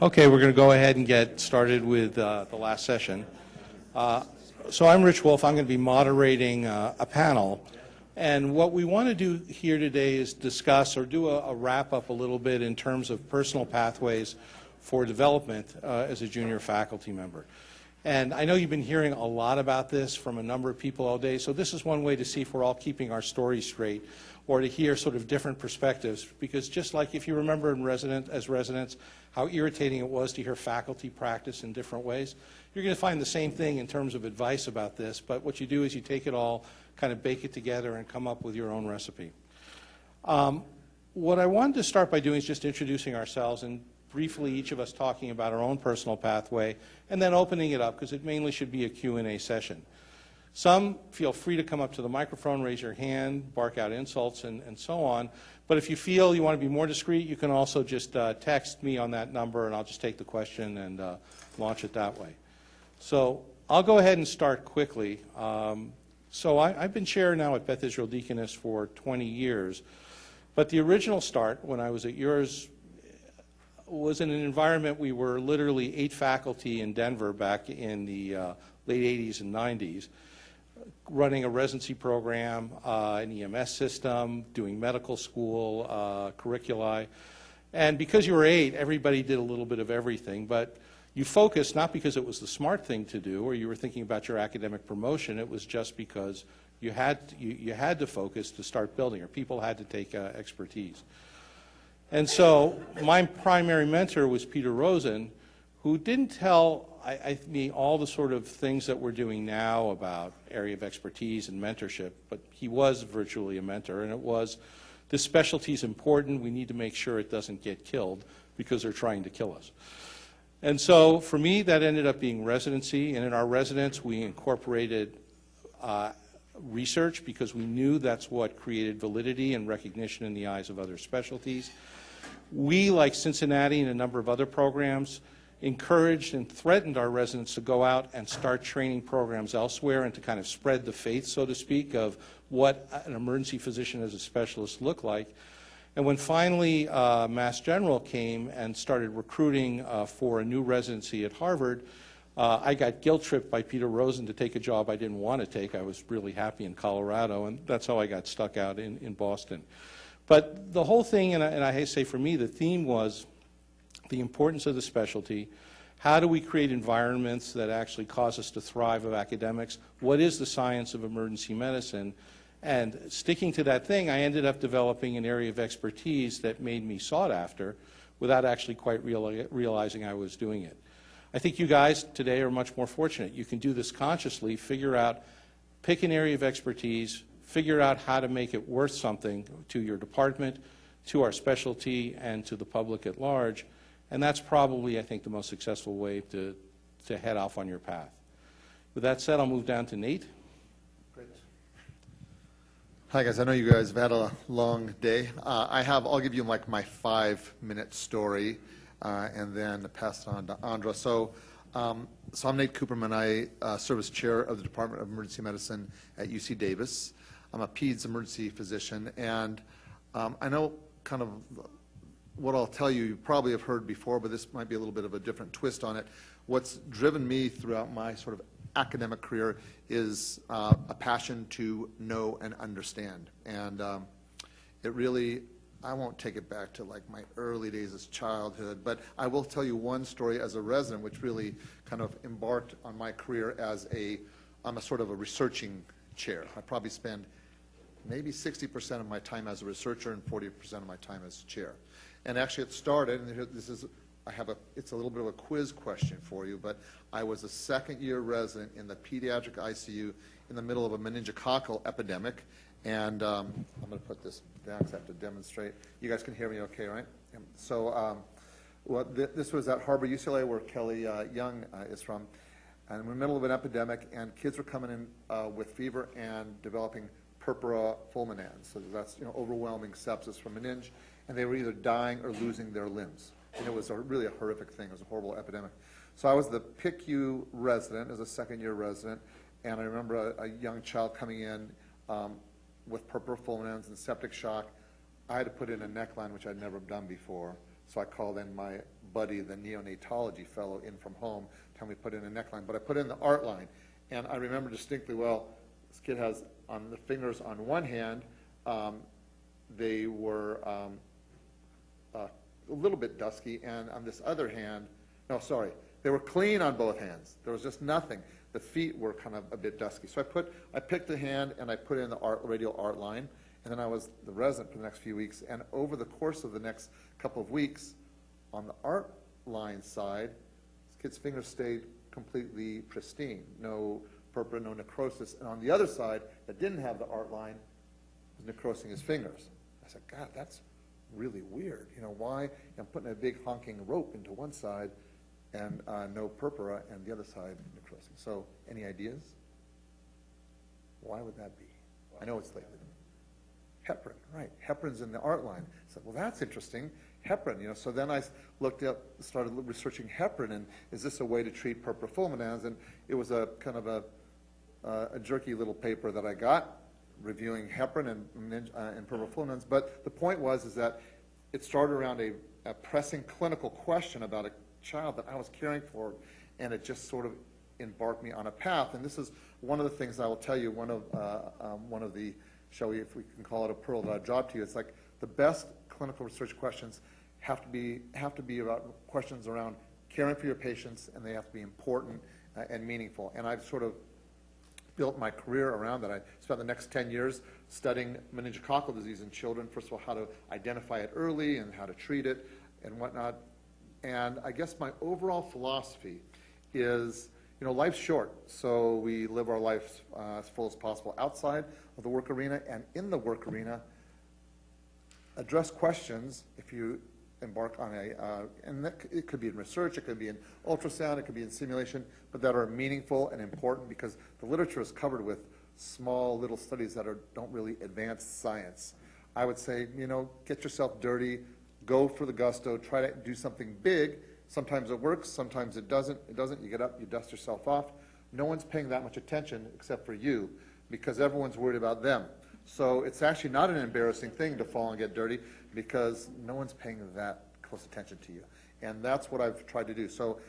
Okay, we're going to go ahead and get started with the last session. So I'm Rich Wolfe. I'm going to be moderating a panel. And what we want to do here today is discuss or do a wrap-up a little bit in terms of personal pathways for development as a junior faculty member. And I know you've been hearing a lot about this from a number of people all day, so this is one way to see if we're all keeping our story straight or to hear sort of different perspectives, because just like if you remember as residents how irritating it was to hear faculty practice in different ways, you're going to find the same thing in terms of advice about this, but what you do is you take it all, kind of bake it together and come up with your own recipe. What I wanted to start by doing is just introducing ourselves and briefly each of us talking about our own personal pathway and then opening it up because it mainly should be a Q&A session. Some feel free to come up to the microphone, raise your hand, bark out insults and so on, but if you feel you want to be more discreet, you can also just text me on that number and I'll just take the question and launch it that way. So I'll go ahead and start quickly. So I've been chair now at Beth Israel Deaconess for 20 years, but the original start when I was at yours was in an environment we were literally 8 faculty in Denver back in the late 80s and 90s, running a residency program, an EMS system, doing medical school, curriculi. And because you were 8, everybody did a little bit of everything, but you focused not because it was the smart thing to do or you were thinking about your academic promotion, it was just because you had to focus to start building, or people had to take expertise. And so my primary mentor was Peter Rosen, who didn't tell me all the sort of things that we're doing now about area of expertise and mentorship, but he was virtually a mentor, and it was, this specialty is important, we need to make sure it doesn't get killed because they're trying to kill us. And so for me, that ended up being residency, and in our residence we incorporated research because we knew that's what created validity and recognition in the eyes of other specialties. We, like Cincinnati and a number of other programs, encouraged and threatened our residents to go out and start training programs elsewhere and to kind of spread the faith, so to speak, of what an emergency physician as a specialist looked like. And when finally Mass General came and started recruiting for a new residency at Harvard, I got guilt-tripped by Peter Rosen to take a job I didn't want to take. I was really happy in Colorado, and that's how I got stuck out in Boston. But the whole thing, and I say for me, the theme was the importance of the specialty. How do we create environments that actually cause us to thrive of academics? What is the science of emergency medicine? And sticking to that thing, I ended up developing an area of expertise that made me sought after without actually quite realizing I was doing it. I think you guys today are much more fortunate. You can do this consciously, figure out, pick an area of expertise, figure out how to make it worth something to your department, to our specialty, and to the public at large. And that's probably, I think, the most successful way to head off on your path. With that said, I'll move down to Nate. Great. Hi, guys. I know you guys have had a long day. I'll give you like my 5-minute story and then pass it on to Andra. So I'm Nate Kuppermann. I serve as chair of the Department of Emergency Medicine at UC Davis. I'm a peds emergency physician, and I know kind of what I'll tell you, you probably have heard before, but this might be a little bit of a different twist on it. What's driven me throughout my sort of academic career is a passion to know and understand. And it really, I won't take it back to like my early days as childhood, but I will tell you one story as a resident which really kind of embarked on my career as I'm a sort of a researching chair. I probably spend maybe 60% of my time as a researcher and 40% of my time as chair. And actually it started, and it's a little bit of a quiz question for you, but I was a second-year resident in the pediatric ICU in the middle of a meningococcal epidemic, and I'm going to put this down because I have to demonstrate. You guys can hear me okay, right? So this was at Harbor, UCLA, where Kelly Young is from, and we're in the middle of an epidemic, and kids were coming in with fever and developing purpura fulminans, so that's overwhelming sepsis from meninge, and they were either dying or losing their limbs. And it was really a horrific thing. It was a horrible epidemic. So I was the PICU resident, as a second-year resident, and I remember a young child coming in with purpura fulminans and septic shock. I had to put in a neckline, which I'd never done before, so I called in my buddy, the neonatology fellow in from home, telling me to put in a neckline, but I put in the art line. And I remember distinctly well, this kid has on the fingers on one hand, they were a little bit dusky, and on this other hand, no, sorry, they were clean on both hands. There was just nothing. The feet were kind of a bit dusky. So I picked a hand and I put in the radial art line, and then I was the resident for the next few weeks. And over the course of the next couple of weeks, on the art line side, this kid's fingers stayed completely pristine. No purpura, no necrosis. And on the other side, that didn't have the art line, was necrosing his fingers. I said, God, that's really weird. You know, why? I'm putting a big honking rope into one side and no purpura, and the other side necrosing. So, any ideas? Why would that be? I know it's late. Heparin, right. Heparin's in the art line. I said, well, that's interesting. Heparin, you know. So then I looked up, started researching heparin, and is this a way to treat purpura fulminans? And it was a kind of a jerky little paper that I got reviewing heparin and purpura fulminans. But the point was is that it started around a pressing clinical question about a child that I was caring for, and it just sort of embarked me on a path. And this is one of the things I will tell you, one of the, shall we, if we can call it a pearl that I dropped to you, it's like the best clinical research questions have to be about questions around caring for your patients, and they have to be important and meaningful. And I've sort of built my career around that. I spent the next 10 years studying meningococcal disease in children, first of all, how to identify it early and how to treat it and whatnot. And I guess my overall philosophy is, you know, life's short, so we live our lives as full as possible outside of the work arena, and in the work arena, address questions if you embark on and it could be in research, it could be in ultrasound, it could be in simulation, but that are meaningful and important, because the literature is covered with small little studies that don't really advance science. I would say, you know, get yourself dirty, go for the gusto, try to do something big. Sometimes it works, sometimes it doesn't. You get up, you dust yourself off. No one's paying that much attention except for you, because everyone's worried about them. So it's actually not an embarrassing thing to fall and get dirty, because no one's paying that close attention to you. And that's what I've tried to do. So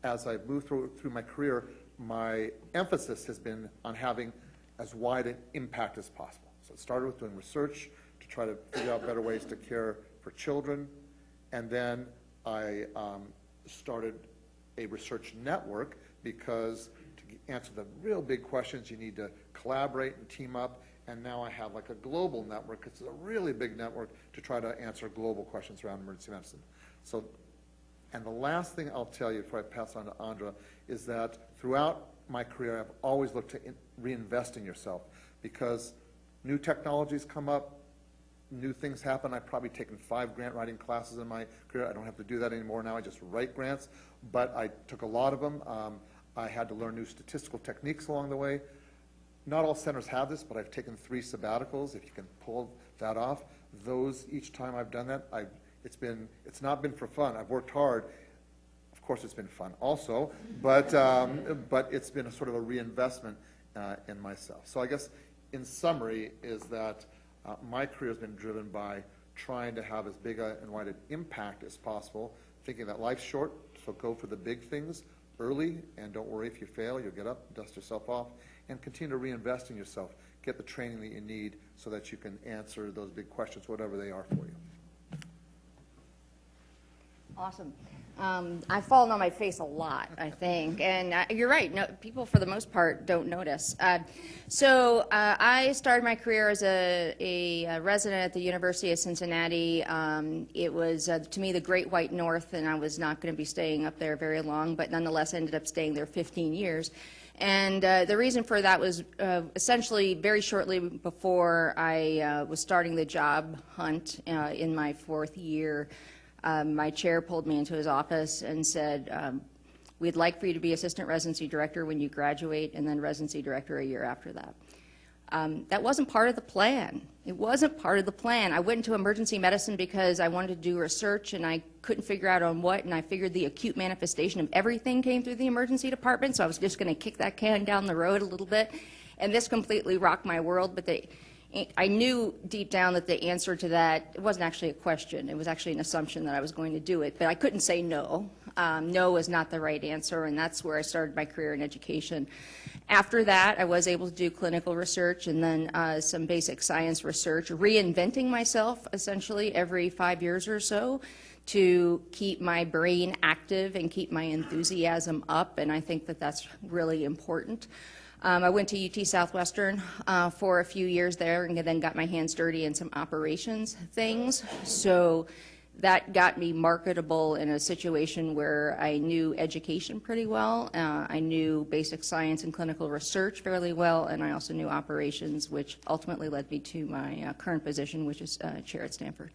as I've moved through my career, my emphasis has been on having as wide an impact as possible. So it started with doing research to try to figure out better ways to care for children. And then I started a research network, because to answer the real big questions, you need to collaborate and team up. And now I have like a global network. It's a really big network to try to answer global questions around emergency medicine. So, and the last thing I'll tell you before I pass on to Andra is that throughout my career, I've always looked to reinvest in yourself, because new technologies come up, new things happen. I've probably taken 5 grant writing classes in my career. I don't have to do that anymore now. I just write grants, but I took a lot of them. I had to learn new statistical techniques along the way. Not all centers have this, but I've taken 3 sabbaticals. If you can pull that off, those, each time I've done that, it's not been for fun. I've worked hard. Of course, it's been fun also, but it's been a sort of a reinvestment in myself. So I guess in summary is that my career has been driven by trying to have as big and wide an impact as possible, thinking that life's short, so go for the big things early, and don't worry if you fail. You'll get up, dust yourself off, and continue to reinvest in yourself. Get the training that you need so that you can answer those big questions, whatever they are for you. Awesome. I've fallen on my face a lot, I think, and you're right. No, people, for the most part, don't notice. So I started my career as a resident at the University of Cincinnati. It was, to me, the Great White North, and I was not going to be staying up there very long, but nonetheless ended up staying there 15 years. And the reason for that was essentially very shortly before I was starting the job hunt in my 4th year. My chair pulled me into his office and said, we'd like for you to be assistant residency director when you graduate, and then residency director a year after that. That wasn't part of the plan. It wasn't part of the plan. I went into emergency medicine because I wanted to do research, and I couldn't figure out on what, and I figured the acute manifestation of everything came through the emergency department, so I was just going to kick that can down the road a little bit. And this completely rocked my world, but I knew deep down that the answer to that, it wasn't actually a question, it was actually an assumption that I was going to do it, but I couldn't say no. No was not the right answer, and that's where I started my career in education. After that, I was able to do clinical research and then some basic science research, reinventing myself essentially every 5 years or so to keep my brain active and keep my enthusiasm up, and I think that that's really important. I went to UT Southwestern for a few years there and then got my hands dirty in some operations things. So that got me marketable in a situation where I knew education pretty well. I knew basic science and clinical research fairly well, and I also knew operations, which ultimately led me to my current position, which is chair at Stanford.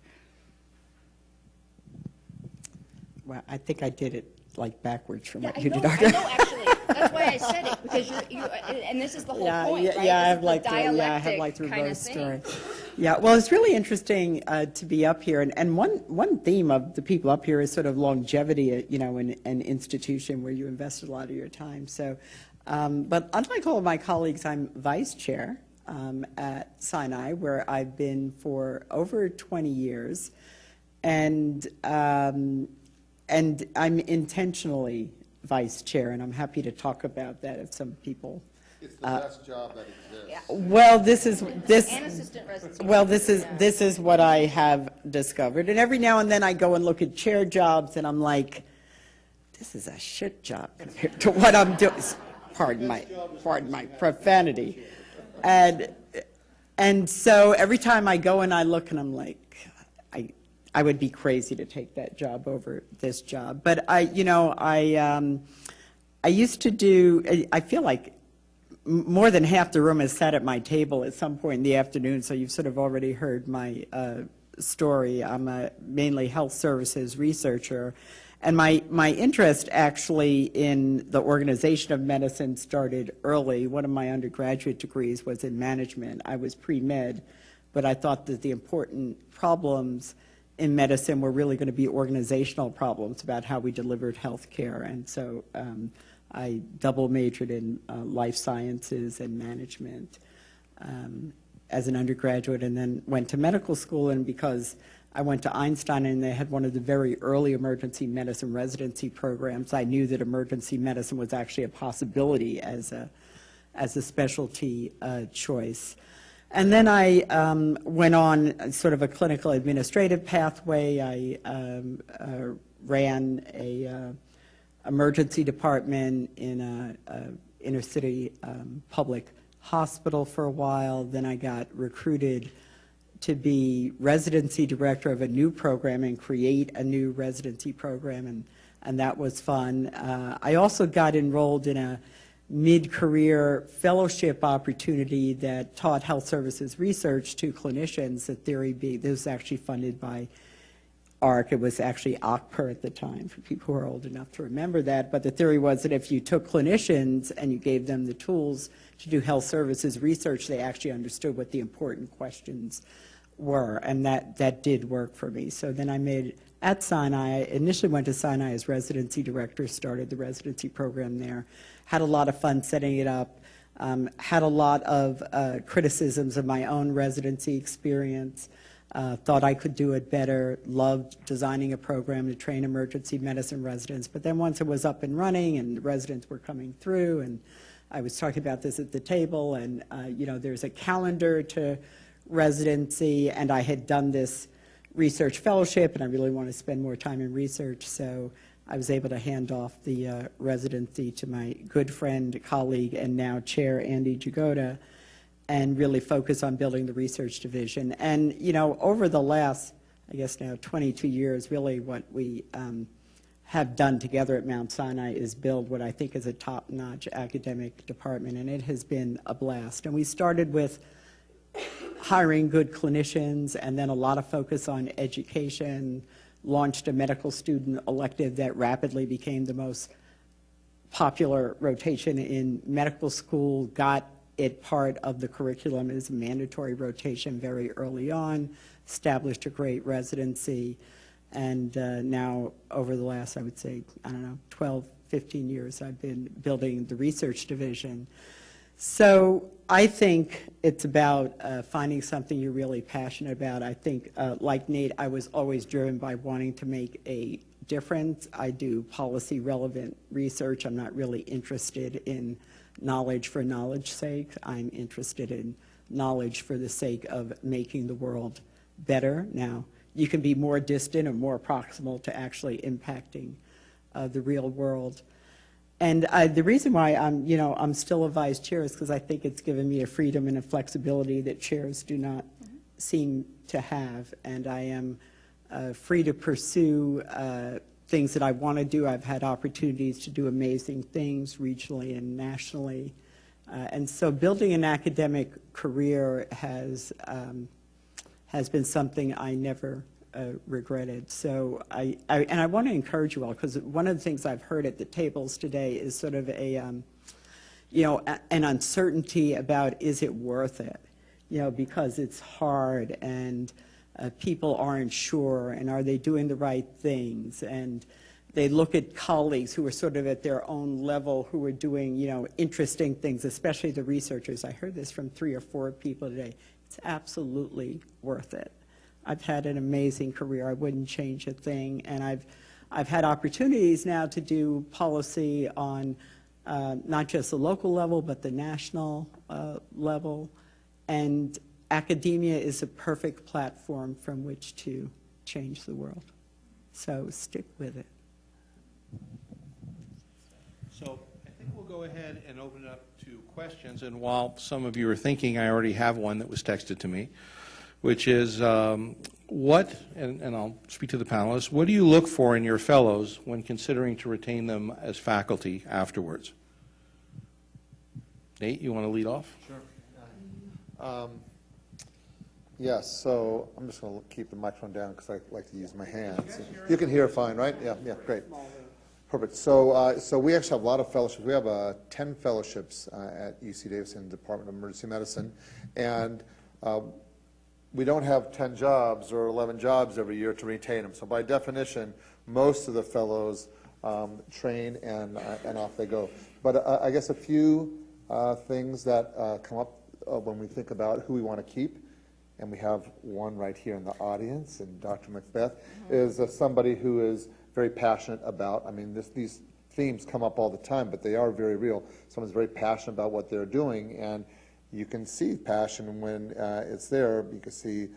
Well, I think I did it like backwards from what I you know, did. I know, actually. That's why I said it, because and this is the whole point, right? I have This is the I have like the dialectic kind of reverse story. thing. Yeah, well, it's really interesting to be up here, and one theme of the people up here is sort of longevity, in an institution where you invested a lot of your time. So, but unlike all of my colleagues, I'm vice chair at Sinai, where I've been for over 20 years, and I'm intentionally vice chair, and I'm happy to talk about that if some people. It's the best job that exists. Well, this is And assistant residency. well, this is what I have discovered, and every now and then I go and look at chair jobs, and I'm like, this is a shit job compared to what I'm doing. Pardon my profanity, and so every time I go and I look, and I'm like, I would be crazy to take that job over this job. But I used to do, I feel like more than half the room has sat at my table at some point in the afternoon, so you've sort of already heard my story. I'm a mainly health services researcher, and my interest actually in the organization of medicine started early. One of my undergraduate degrees was in management. I was pre-med, but I thought that the important problems in medicine were really going to be organizational problems about how we delivered health care. And so I double majored in life sciences and management as an undergraduate, and then went to medical school. And because I went to Einstein and they had one of the very early emergency medicine residency programs, I knew that emergency medicine was actually a possibility as a specialty choice. And then I went on sort of a clinical administrative pathway. I ran a emergency department in a inner city public hospital for a while. Then I got recruited to be residency director of a new program and create a new residency program, and that was fun. I also got enrolled in a mid-career fellowship opportunity that taught health services research to clinicians. The theory being, this was actually funded by ARC. It was actually ACPER at the time, for people who are old enough to remember that. But the theory was that if you took clinicians and you gave them the tools to do health services research, they actually understood what the important questions were, and that did work for me. So then I made, at Sinai, I initially went to Sinai as residency director, started the residency program there, had a lot of fun setting it up, had a lot of criticisms of my own residency experience, thought I could do it better, loved designing a program to train emergency medicine residents. But then once it was up and running and the residents were coming through, and I was talking about this at the table, and there's a calendar to residency, and I had done this research fellowship, and I really want to spend more time in research, so I was able to hand off the residency to my good friend, colleague, and now chair, Andy Jagoda, and really focus on building the research division. And, over the last, I guess now 22 years, really what we have done together at Mount Sinai is build what I think is a top-notch academic department, and it has been a blast. And we started with hiring good clinicians, and then a lot of focus on education, launched a medical student elective that rapidly became the most popular rotation in medical school, got it part of the curriculum as a mandatory rotation very early on, established a great residency, and now over the last, I would say, 12, 15 years, I've been building the research division. So I think it's about finding something you're really passionate about. I think, like Nate, I was always driven by wanting to make a difference. I do policy-relevant research. I'm not really interested in knowledge for knowledge's sake. I'm interested in knowledge for the sake of making the world better. Now, you can be more distant or more proximal to actually impacting the real world. And the reason why I'm still a vice chair is because I think it's given me a freedom and a flexibility that chairs do not seem to have. And I am free to pursue things that I want to do. I've had opportunities to do amazing things regionally and nationally. And so building an academic career has been something I never regretted. So I want to encourage you all, because one of the things I've heard at the tables today is sort of an uncertainty about, is it worth it? Because it's hard and people aren't sure, and are they doing the right things? And they look at colleagues who are sort of at their own level, who are doing, interesting things, especially the researchers. I heard this from 3 or 4 people today. It's absolutely worth it. I've had an amazing career. I wouldn't change a thing. And I've had opportunities now to do policy on not just the local level, but the national level. And academia is a perfect platform from which to change the world. So stick with it. So I think we'll go ahead and open it up to questions. And while some of you are thinking, I already have one that was texted to me, which is and I'll speak to the panelists, what do you look for in your fellows when considering to retain them as faculty afterwards? Nate, you want to lead off? Sure. Yes, so I'm just going to keep the microphone down because I like to use my hands. You can hear fine, right? Yeah, great. Perfect. So we actually have a lot of fellowships. We have 10 fellowships at UC Davis in the Department of Emergency Medicine, and we don't have 10 jobs or 11 jobs every year to retain them. So by definition, most of the fellows train and off they go. But I guess a few things that come up when we think about who we want to keep, and we have one right here in the audience, and Dr. Macbeth, is somebody who is very passionate about, these themes come up all the time, but they are very real. Someone's very passionate about what they're doing, and you can see passion when it's there. You can see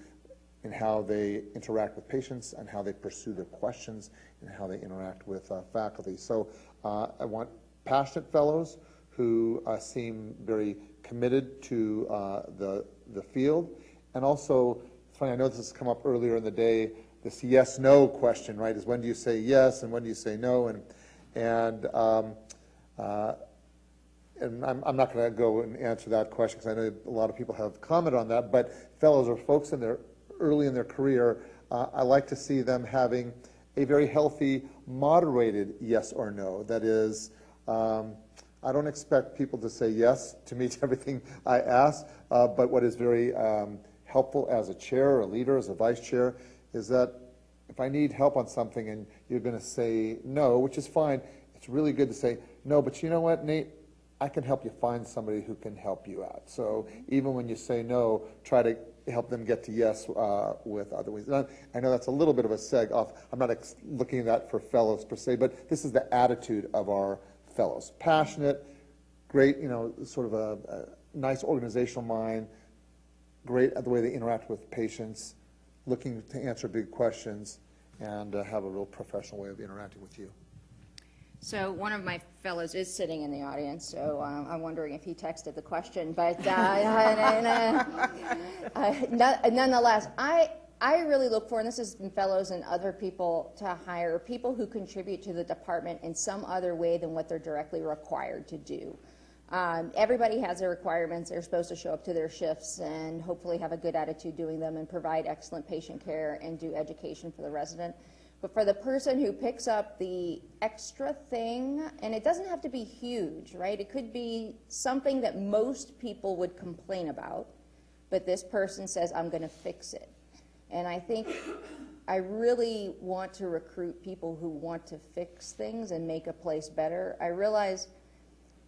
in how they interact with patients and how they pursue their questions and how they interact with faculty. So I want passionate fellows who seem very committed to the field. And also, it's funny, I know this has come up earlier in the day, this yes-no question, right, is when do you say yes and when do you say no? And I'm not going to go and answer that question because I know a lot of people have commented on that, but fellows are folks early in their career. I like to see them having a very healthy, moderated yes or no. That is, I don't expect people to say yes to me to everything I ask, but what is very helpful as a chair, a leader, as a vice chair, is that if I need help on something and you're going to say no, which is fine, it's really good to say no, but you know what, Nate? I can help you find somebody who can help you out. So even when you say no, try to help them get to yes with other ways. And I know that's a little bit of a seg off. I'm not looking at that for fellows per se, but this is the attitude of our fellows. Passionate, great, sort of a nice organizational mind, great at the way they interact with patients, looking to answer big questions, and have a real professional way of interacting with you. So one of my fellows is sitting in the audience, so I'm wondering if he texted the question. But nonetheless, I really look for, and this is in fellows and other people, to hire people who contribute to the department in some other way than what they're directly required to do. Everybody has their requirements. They're supposed to show up to their shifts and hopefully have a good attitude doing them and provide excellent patient care and do education for the resident. But for the person who picks up the extra thing, and it doesn't have to be huge, right? It could be something that most people would complain about, but this person says, I'm going to fix it. And I think I really want to recruit people who want to fix things and make a place better. I realize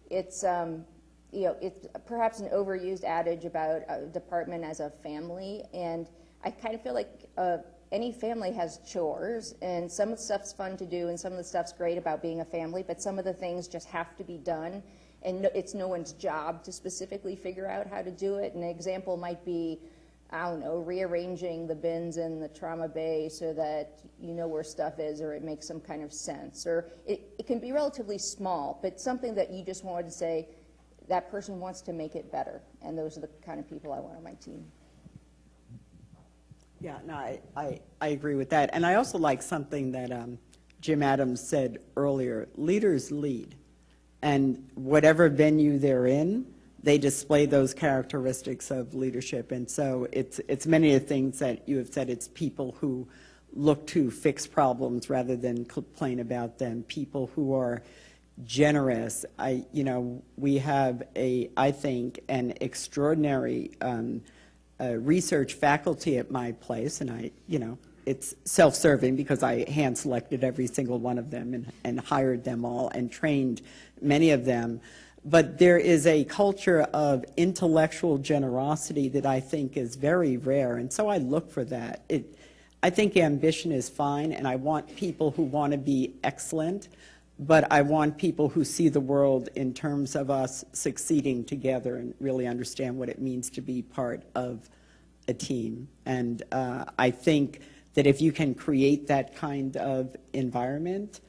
it's you know, it's perhaps an overused adage about a department as a family, and I kind of feel like any family has chores, and some of the stuff's fun to do, and some of the stuff's great about being a family, but some of the things just have to be done, and it's no one's job to specifically figure out how to do it. An example might be, I don't know, rearranging the bins in the trauma bay so that you know where stuff is, or it makes some kind of sense. Or it can be relatively small, but something that you just wanted to say, that person wants to make it better, and those are the kind of people I want on my team. Yeah, no, I agree with that. And I also like something that Jim Adams said earlier, leaders lead. And whatever venue they're in, they display those characteristics of leadership. And so it's many of the things that you have said. It's people who look to fix problems rather than complain about them, people who are generous. We have I think, an extraordinary research faculty at my place, and it's self-serving because I hand-selected every single one of them and hired them all and trained many of them. But there is a culture of intellectual generosity that I think is very rare, and so I look for that. I think ambition is fine, and I want people who want to be excellent, but I want people who see the world in terms of us succeeding together and really understand what it means to be part of a team. And I think that if you can create that kind of environment,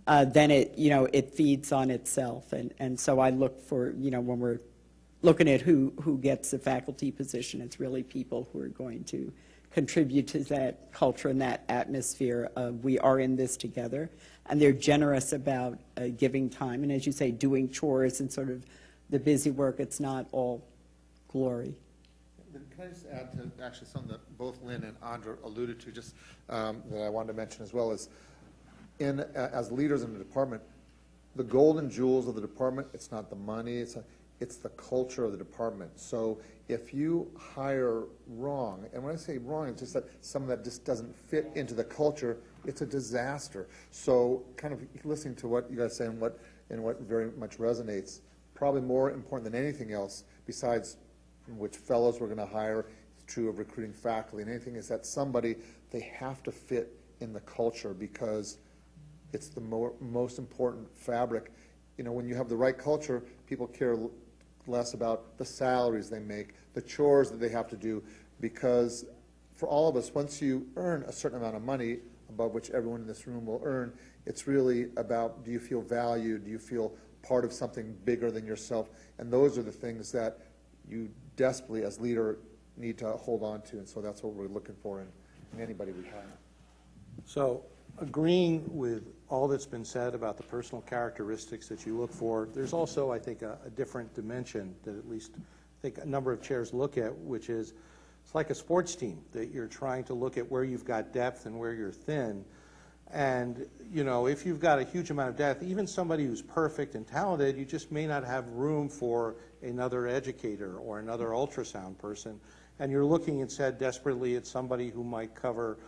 then it feeds on itself. And so I look for, when we're looking at who gets the faculty position, it's really people who are going to contribute to that culture and that atmosphere of we are in this together. And they're generous about giving time. And as you say, doing chores and sort of the busy work, it's not all glory. Can I just add to actually something that both Lynne and Andra alluded to, just that I wanted to mention as well, is as leaders in the department, the golden jewels of the department, it's not the money, it's the culture of the department. So if you hire wrong, and when I say wrong, it's just that someone that just doesn't fit into the culture, it's a disaster. So kind of listening to what you guys say and what very much resonates, probably more important than anything else, besides which fellows we're going to hire, it's true of recruiting faculty and anything, is that somebody, they have to fit in the culture because it's the most important fabric. When you have the right culture, people care less about the salaries they make, the chores that they have to do, because for all of us, once you earn a certain amount of money, above which everyone in this room will earn, it's really about, do you feel valued? Do you feel part of something bigger than yourself? And those are the things that you desperately, as leader, need to hold on to. And so that's what we're looking for in anybody we hire. So agreeing with all that's been said about the personal characteristics that you look for, there's also, I think, a different dimension that at least I think a number of chairs look at, which is it's like a sports team, that you're trying to look at where you've got depth and where you're thin. And, if you've got a huge amount of depth, even somebody who's perfect and talented, you just may not have room for another educator or another ultrasound person. And you're looking instead desperately at somebody who might cover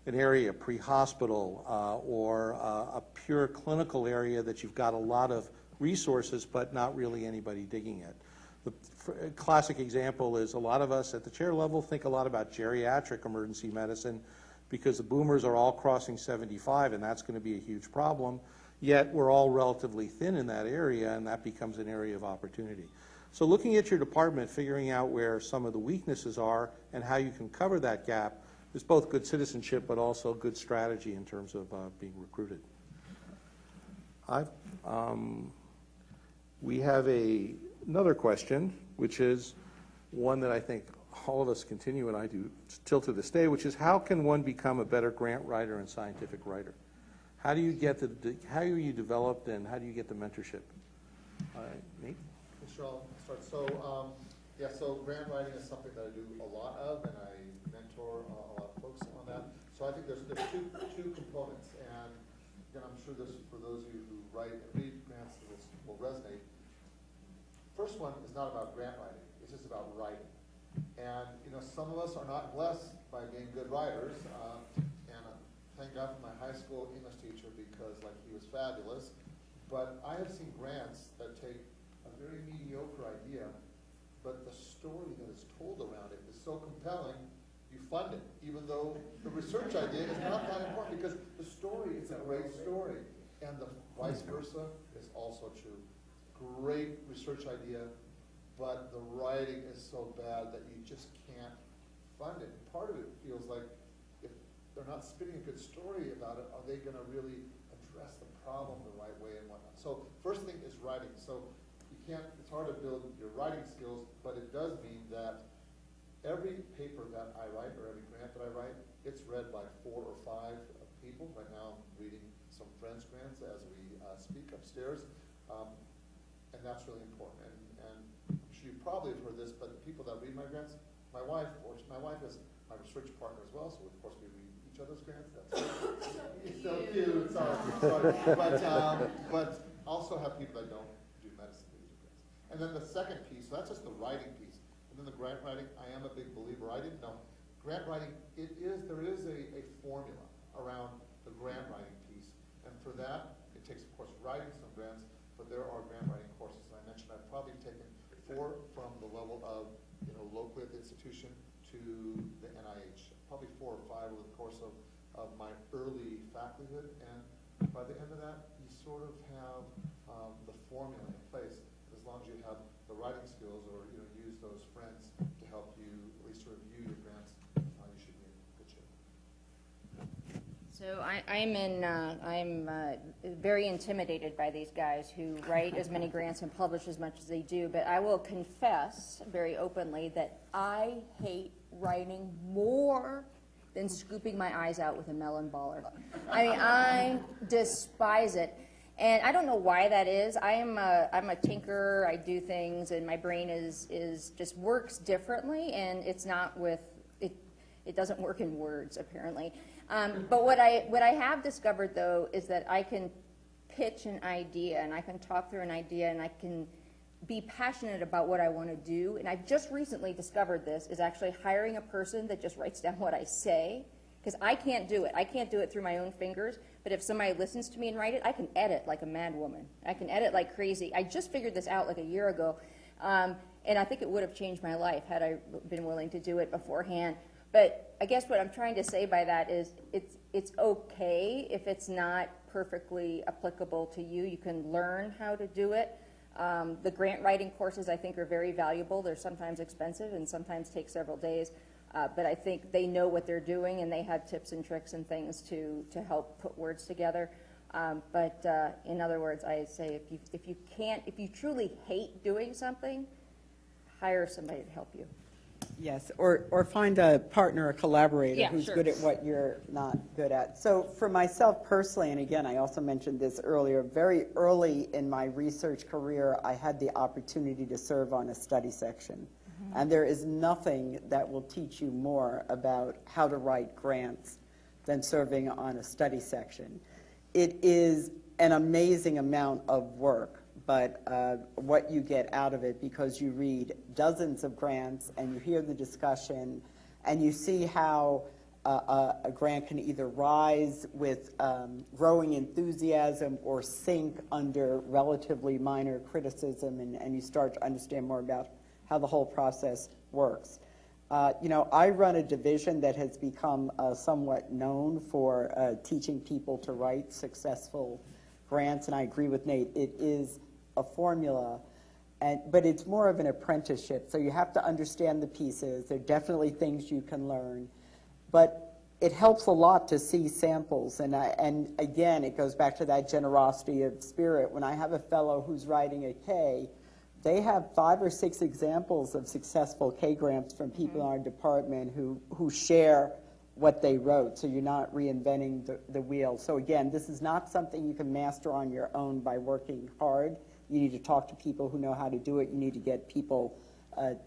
an area, pre-hospital, or a pure clinical area that you've got a lot of resources but not really anybody digging it. The classic example is a lot of us at the chair level think a lot about geriatric emergency medicine because the boomers are all crossing 75 and that's going to be a huge problem, yet we're all relatively thin in that area and that becomes an area of opportunity. So looking at your department, figuring out where some of the weaknesses are and how you can cover that gap is both good citizenship but also good strategy in terms of being recruited. We have another question, which is one that I think all of us continue, and I do still to this day, which is how can one become a better grant writer and scientific writer? How do you get how are you developed and how do you get the mentorship? Nate? Sure, I'll start. So grant writing is something that I do a lot of, and I mentor a lot of folks on that. So I think there's two components, and again, I'm sure this for those of you who write and read grants, this will resonate. First one is not about grant writing; it's just about writing. And some of us are not blessed by being good writers. And thank God for my high school English teacher because he was fabulous. But I have seen grants that take a very mediocre idea, but the story that is told around it is so compelling, you fund it, even though the research idea is not that important, because the story is a great story. And the vice versa is also true. Great research idea, but the writing is so bad that you just can't fund it. Part of it feels like if they're not spinning a good story about it, are they going to really address the problem the right way and whatnot? So first thing is writing. So you can't, it's hard to build your writing skills, but it does mean that every paper that I write or every grant that I write, it's read by 4 or 5 people. Right now I'm reading some friends' grants as we speak upstairs, and that's really important. And I'm sure you probably have heard this, but the people that read my grants, my wife is my research partner as well, so of course we read each other's grants. That's so cute. Sorry. But also have people that don't do medicine read your grants. And then the second piece, so that's just the writing piece. And then the grant writing, I am a big believer. I didn't know. Grant writing, there is a formula around the grant writing piece. And for that, it takes, of course, writing some grants, but there are grant writing courses. And I mentioned I've probably taken 4 from the level of, locally at the institution to the NIH. Probably 4 or 5 over the course of my early facultyhood. And by the end of that, you sort of have the formula in place. As long as you have the writing skills or use those friends to help you at least review your grants, you should be in good shape. So I'm very intimidated by these guys who write as many grants and publish as much as they do, but I will confess very openly that I hate writing more than scooping my eyes out with a melon baller. I mean, I despise it. And I don't know why that is. I'm a tinker. I do things, and my brain is just works differently, and it's not with it. It doesn't work in words, apparently. But what I have discovered, though, is that I can pitch an idea, and I can talk through an idea, and I can be passionate about what I want to do. And I've just recently discovered this is actually hiring a person that just writes down what I say, because I can't do it. I can't do it through my own fingers. But if somebody listens to me and write it, I can edit like a mad woman. I can edit like crazy. I just figured this out like a year ago, and I think it would have changed my life had I been willing to do it beforehand. But I guess what I'm trying to say by that is it's okay if it's not perfectly applicable to you. You can learn how to do it. The grant writing courses, I think, are very valuable. They're sometimes expensive and sometimes take several days. But I think they know what they're doing, and they have tips and tricks and things to help put words together. But in other words, I say if you truly hate doing something, hire somebody to help you. Yes, or find a partner, a collaborator who's sure. good at what you're not good at. So for myself personally, and again, I also mentioned this earlier, very early in my research career, I had the opportunity to serve on a study section. And there is nothing that will teach you more about how to write grants than serving on a study section. It is an amazing amount of work, but what you get out of it, because you read dozens of grants and you hear the discussion and you see how a grant can either rise with growing enthusiasm or sink under relatively minor criticism, and you start to understand more about how the whole process works. I run a division that has become somewhat known for teaching people to write successful grants, and I agree with Nate. It is a formula, but it's more of an apprenticeship, so you have to understand the pieces. There are definitely things you can learn, but it helps a lot to see samples, and again, it goes back to that generosity of spirit. When I have a fellow who's writing a K, they have 5 or 6 examples of successful K grants from people in our department who share what they wrote, so you're not reinventing the wheel. So again, this is not something you can master on your own by working hard. You need to talk to people who know how to do it. You need to get people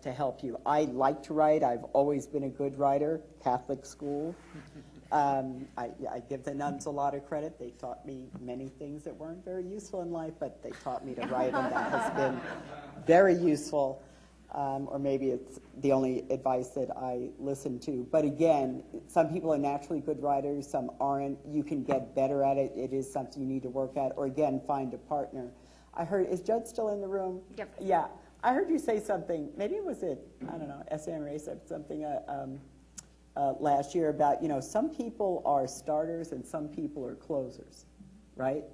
to help you. I like to write. I've always been a good writer, Catholic school. I give the nuns a lot of credit. They taught me many things that weren't very useful in life, but they taught me to write, and that has been very useful. Or maybe it's the only advice that I listen to. But again, some people are naturally good writers, some aren't. You can get better at it. It is something you need to work at. Or again, find a partner. I heard, is Judd still in the room? Yep. Yeah. I heard you say something, maybe it was I don't know, SAEM said something last year about, some people are starters and some people are closers, right?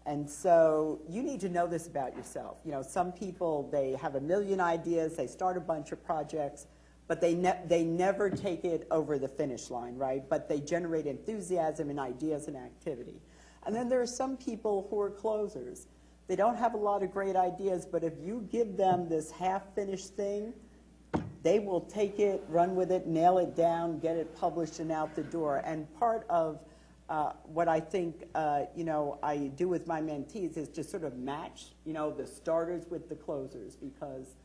And so you need to know this about yourself. Some people, they have a million ideas, they start a bunch of projects, but they never take it over the finish line, right? But they generate enthusiasm and ideas and activity. And then there are some people who are closers. They don't have a lot of great ideas, but if you give them this half-finished thing, they will take it, run with it, nail it down, get it published and out the door. And part of what I think, I do with my mentees is just sort of match, the starters with the closers, because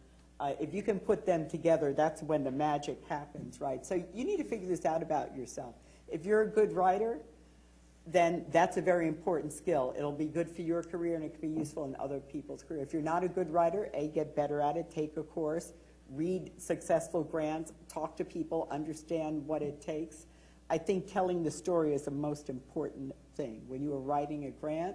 if you can put them together, that's when the magic happens, right? So you need to figure this out about yourself. If you're a good writer, then that's a very important skill. It'll be good for your career and it can be useful in other people's career. If you're not a good writer, get better at it, take a course, read successful grants, talk to people, understand what it takes. I think telling the story is the most important thing. When you are writing a grant,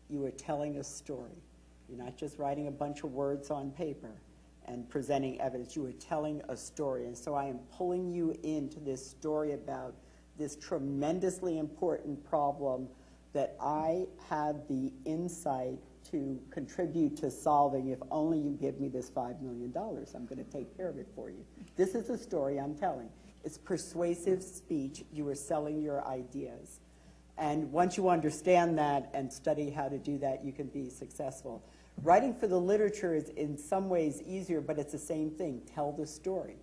you are telling a story. You're not just writing a bunch of words on paper and presenting evidence. You are telling a story. And so I am pulling you into this story about this tremendously important problem that I have the insight to contribute to solving. If only you give me this $5 million, I'm going to take care of it for you. This is a story I'm telling. It's persuasive speech. You are selling your ideas. And once you understand that and study how to do that, you can be successful. Writing for the literature is in some ways easier, but it's the same thing. Tell the story,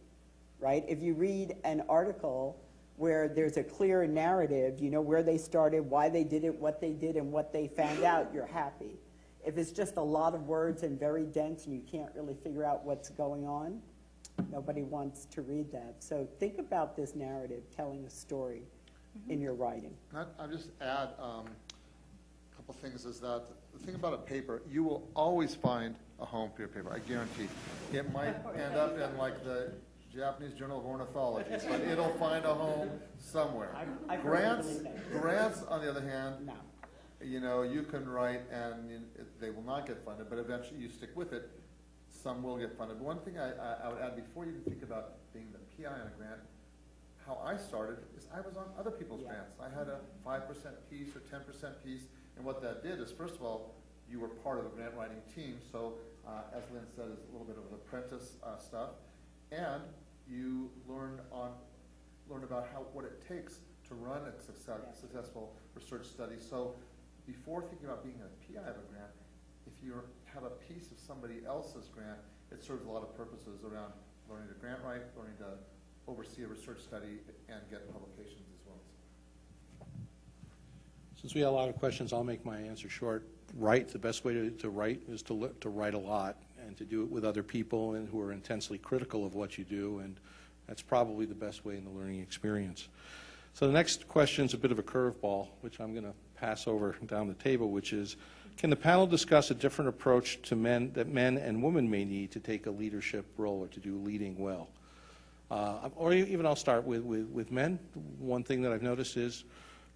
right? If you read an article where there's a clear narrative, where they started, why they did it, what they did, and what they found out, you're happy. If it's just a lot of words and very dense and you can't really figure out what's going on, nobody wants to read that. So think about this narrative, telling a story in your writing. I'll just add a couple things is that the thing about a paper, you will always find a home for your paper, I guarantee. It might end up in like the Japanese Journal of Ornithology, but it'll find a home somewhere. Grants, on the other hand, No. You can write and they will not get funded, but eventually you stick with it. Some will get funded. But one thing I would add before you even think about being the PI on a grant, how I started is I was on other people's grants. I had a 5% piece or 10% piece, and what that did is, first of all, you were part of a grant writing team, so as Lynn said, it's a little bit of an apprentice stuff, and you learn about what it takes to run a successful research study. So before thinking about being a PI of a grant, if you have a piece of somebody else's grant, it serves a lot of purposes around learning to grant write, learning to oversee a research study, and get publications as well. Since we have a lot of questions, I'll make my answer short. The best way to write is to write a lot and to do it with other people and who are intensely critical of what you do, and that's probably the best way in the learning experience. So the next question is a bit of a curveball, which I'm going to pass over down the table, which is, can the panel discuss a different approach to men and women may need to take a leadership role or to do leading well? Or even I'll start with men. One thing that I've noticed is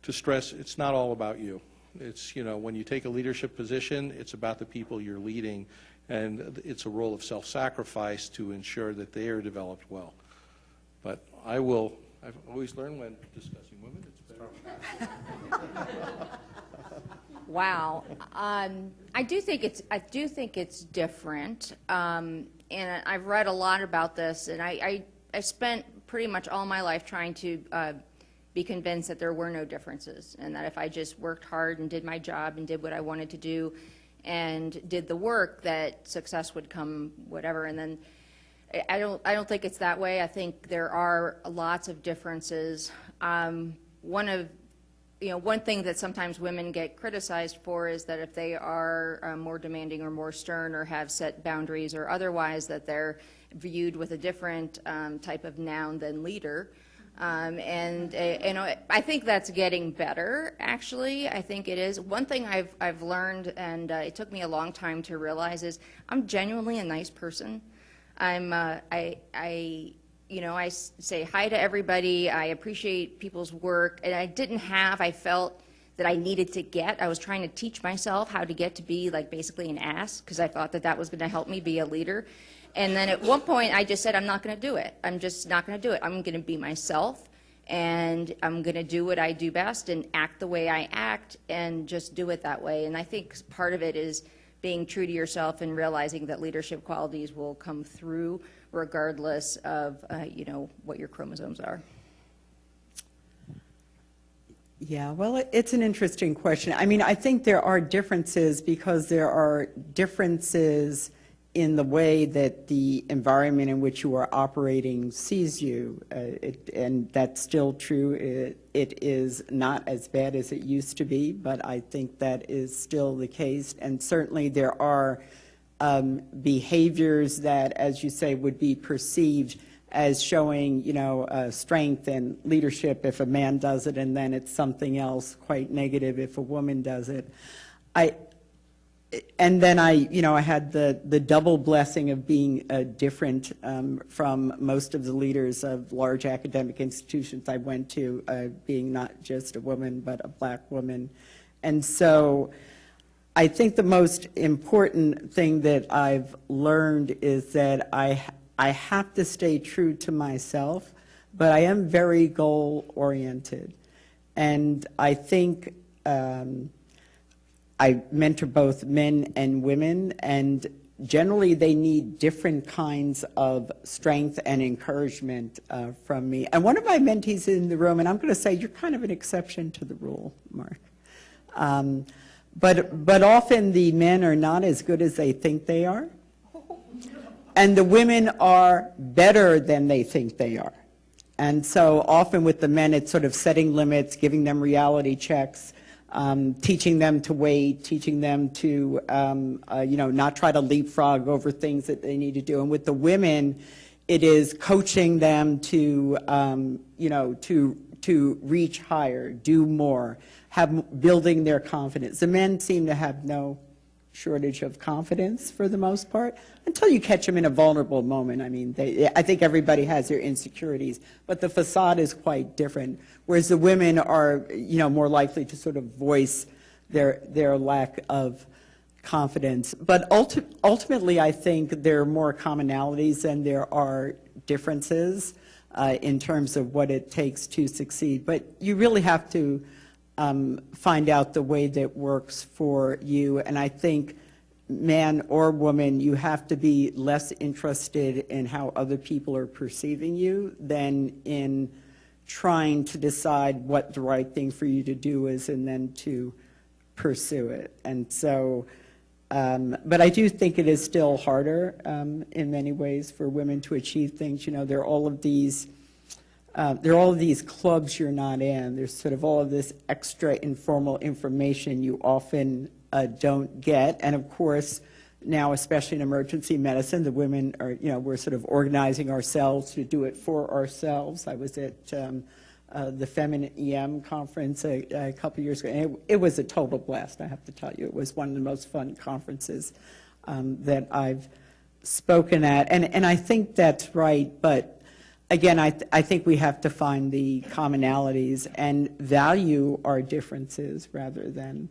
to stress it's not all about you. It's, when you take a leadership position, it's about the people you're leading, and it's a role of self-sacrifice to ensure that they are developed well. But I've always learned when discussing women, it's better. Wow. I do think it's different, and I've read a lot about this, and I spent pretty much all my life trying to be convinced that there were no differences, and that if I just worked hard and did my job and did what I wanted to do and did the work, that success would come whatever. And then I don't think it's that way. I think there are lots of differences. One thing that sometimes women get criticized for is that if they are more demanding or more stern or have set boundaries or otherwise, that they're viewed with a different type of noun than leader. I think that's getting better, actually. I think it is. One thing I've learned, and it took me a long time to realize, is I'm genuinely a nice person. I say hi to everybody. I appreciate people's work, and I felt that I needed to get. I was trying to teach myself how to get to be like basically an ass, because I thought that that was going to help me be a leader. And then at one point I just said, I'm not going to do it. I'm just not going to do it. I'm going to be myself, and I'm going to do what I do best and act the way I act and just do it that way. And I think part of it is being true to yourself and realizing that leadership qualities will come through regardless of, you know, what your chromosomes are. Yeah, well, it's an interesting question. I mean, I think there are differences because there are differences in the way that the environment in which you are operating sees you, and that's still true. It is not as bad as it used to be, but I think that is still the case. And certainly there are behaviors that, as you say, would be perceived as showing, you know, strength and leadership if a man does it, and then it's something else quite negative if a woman does it. And then you know, I had the double blessing of being different from most of the leaders of large academic institutions I went to, being not just a woman, but a black woman. And so I think the most important thing that I've learned is that I have to stay true to myself, but I am very goal-oriented. And I think I mentor both men and women, and generally they need different kinds of strength and encouragement from me. And one of my mentees in the room, and I'm going to say you're kind of an exception to the rule, Mark. But often the men are not as good as they think they are, and the women are better than they think they are. And so often with the men, it's sort of setting limits, giving them reality checks, teaching them to wait, teaching them to, you know, not try to leapfrog over things that they need to do. And with the women, it is coaching them to, you know, to reach higher, do more, building their confidence. The men seem to have no shortage of confidence for the most part, until you catch them in a vulnerable moment. I mean, I think everybody has their insecurities, but the facade is quite different, whereas the women are, you know, more likely to sort of voice their lack of confidence. But ultimately, I think there are more commonalities than there are differences in terms of what it takes to succeed. But you really have to find out the way that works for you. And I think, man or woman, you have to be less interested in how other people are perceiving you than in trying to decide what the right thing for you to do is and then to pursue it. And so, but I do think it is still harder in many ways for women to achieve things. You know, there are all of these clubs you're not in. There's sort of all of this extra informal information you often don't get. And of course, now, especially in emergency medicine, the women are, you know, we're sort of organizing ourselves to do it for ourselves. I was at the Feminine EM conference a couple years ago, and it was a total blast, I have to tell you. It was one of the most fun conferences that I've spoken at. And I think that's right, but again, I think we have to find the commonalities and value our differences rather than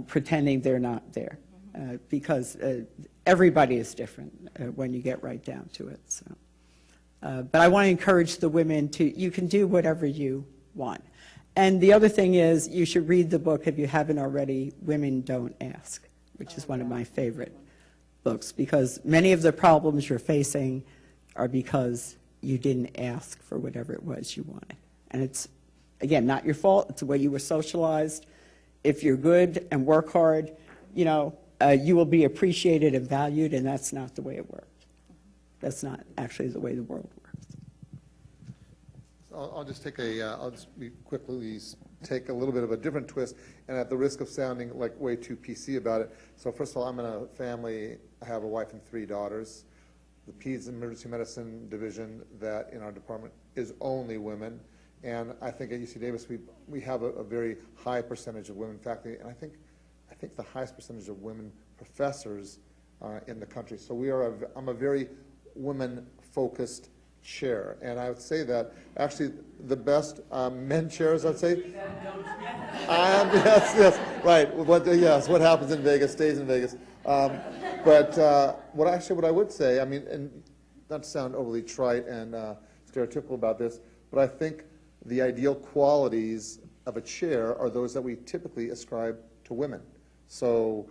pretending they're not there, because everybody is different when you get right down to it. So, but I want to encourage the women you can do whatever you want. And the other thing is, you should read the book, if you haven't already, Women Don't Ask, which is one of my favorite books, because many of the problems you're facing are because you didn't ask for whatever it was you wanted. And it's, again, not your fault. It's the way you were socialized. If you're good and work hard, you know, you will be appreciated and valued, and that's not the way it works. That's not actually the way the world works. I'll just take I'll just quickly take a little bit of a different twist, and at the risk of sounding like way too PC about it. So first of all, I'm in a family. I have a wife and 3 daughters. The Peds Emergency Medicine division that in our department is only women. And I think at UC Davis we have a very high percentage of women faculty, and I think the highest percentage of women professors in the country. So I'm a very women-focused chair. And I would say that actually the best men chairs, I'd say. Yes, right. What happens in Vegas stays in Vegas. But what I would say, I mean, and not to sound overly trite and stereotypical about this, but I think the ideal qualities of a chair are those that we typically ascribe to women. So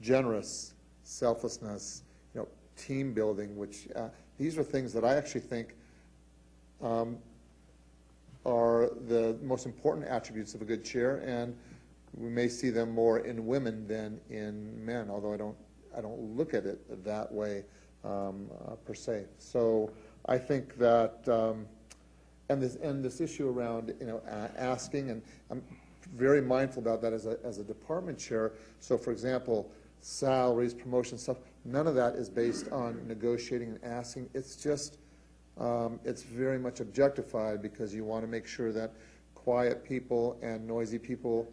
generous, selflessness, team building, which these are things that I actually think are the most important attributes of a good chair, and we may see them more in women than in men, although I don't look at it that way per se. So I think that and this issue around asking, and I'm very mindful about that as a department chair. So for example, salaries, promotions, stuff, none of that is based on negotiating and asking. It's just it's very much objectified because you want to make sure that quiet people and noisy people